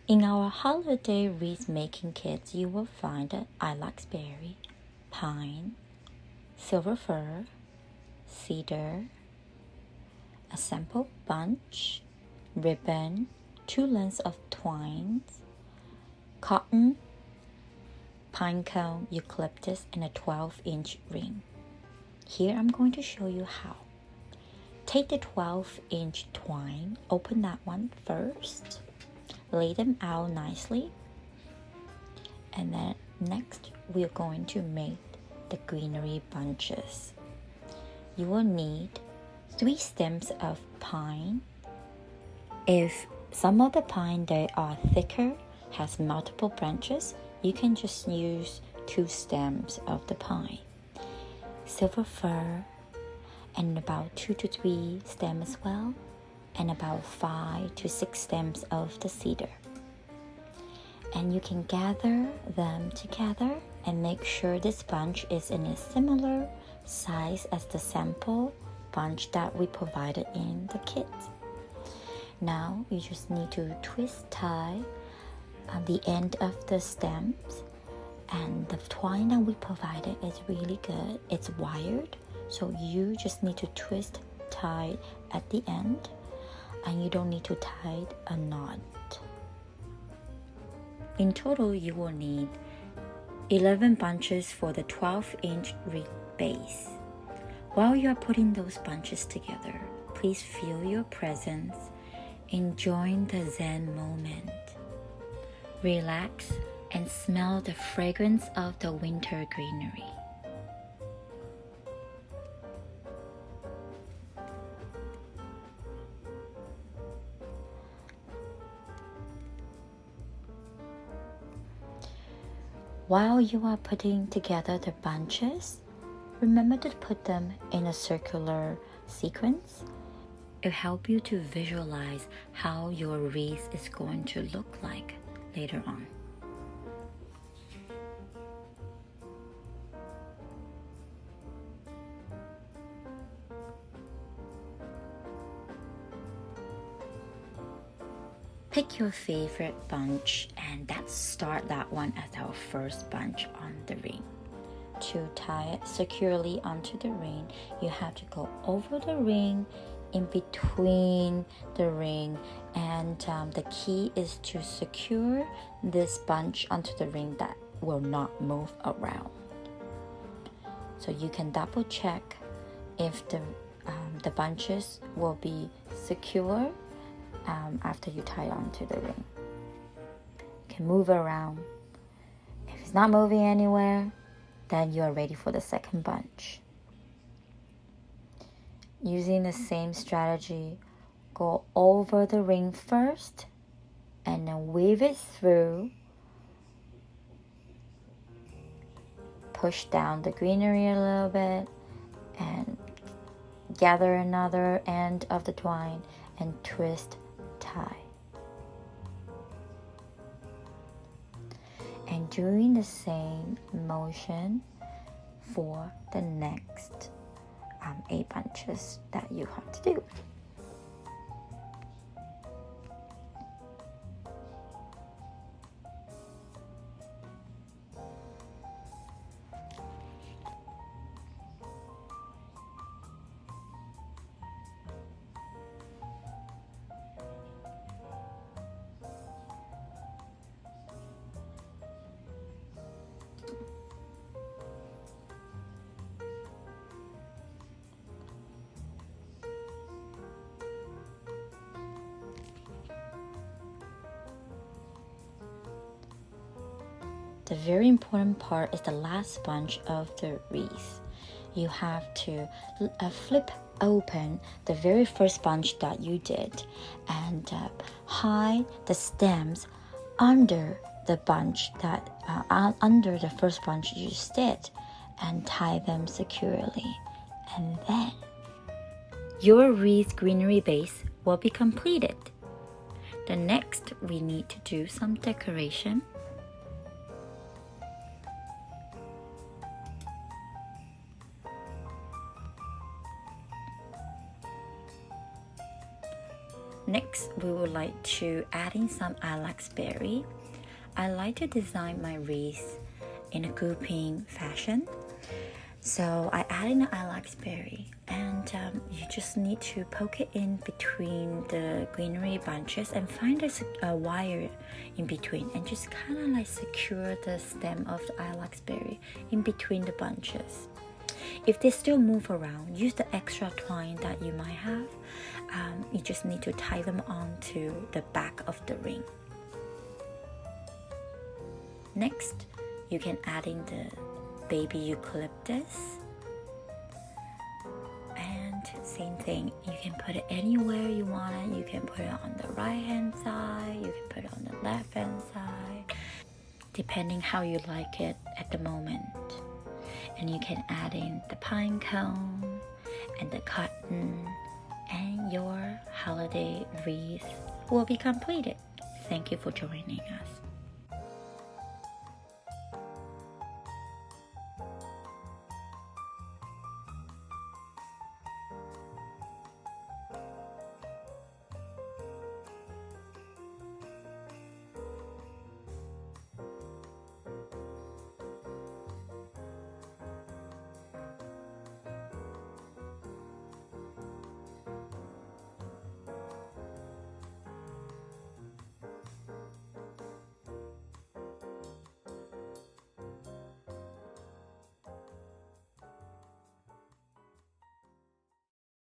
In our holiday wreath making kits, you will find ilex berry, pine, silver fir, cedar, a sample bunch, ribbon, 2 lengths of twine, cotton, pine cone, eucalyptus, and a 12-inch ring. Here I'm going to show you how. Take the 12-inch twine, open that one first, lay them out nicely, and then next we're going to make the greenery bunches. You will need 3 stems of pine. If some of the pine they are thicker, has multiple branches, you can just use 2 stems of the pine. Silver fir, and about 2 to 3 stems as well, and about 5 to 6 stems of the cedar. And you can gather them together and make sure this bunch is in a similar size as the sample bunch that we provided in the kit. Now you just need to twist tie the end of the stems, and the twine that we provided is really good. It's wired, so you just need to twist tie at the end, and you don't need to tie a knot. In total, you will need 11 bunches for the 12-inch wreath base. While you are putting those bunches together, please feel your presence, enjoying the Zen moment. Relax and smell the fragrance of the winter greenery. While you are putting together the bunches, remember to put them in a circular sequence. It will help you to visualize how your wreath is going to look like later on. Pick your favorite bunch and let's start that one as our first bunch on the ring. To tie it securely onto the ring, you have to go over the ring, in between the ring, and the key is to secure this bunch onto the ring that will not move around. So you can double check if the bunches will be secure after you tie onto the ring. You can move around. If it's not moving anywhere, then you are ready for the second bunch. Using the same strategy, go over the ring first and then weave it through. Push down the greenery a little bit and gather another end of the twine and twist tie. And doing the same motion for the next 8 bunches that you have to do. The very important part is the last bunch of the wreath. You have to flip open the very first bunch that you did and hide the stems under the bunch that under the first bunch you just did, and tie them securely. And then your wreath greenery base will be completed. The next we need to do some decoration. Next, we would like to add in some ilex berry. I like to design my wreath in a grouping fashion. So I add in the ilex berry, and you just need to poke it in between the greenery bunches and find a wire in between, and just kind of like secure the stem of the ilex berry in between the bunches. If they still move around, use the extra twine that you might have. You just need to tie them onto the back of the ring. Next, you can add in the baby eucalyptus, and same thing, you can put it anywhere you want it. You can put it on the right hand side, you can put it on the left hand side, depending how you like it at the moment. And you can add in the pine cone and the cotton, and your holiday wreath will be completed. Thank you for joining us.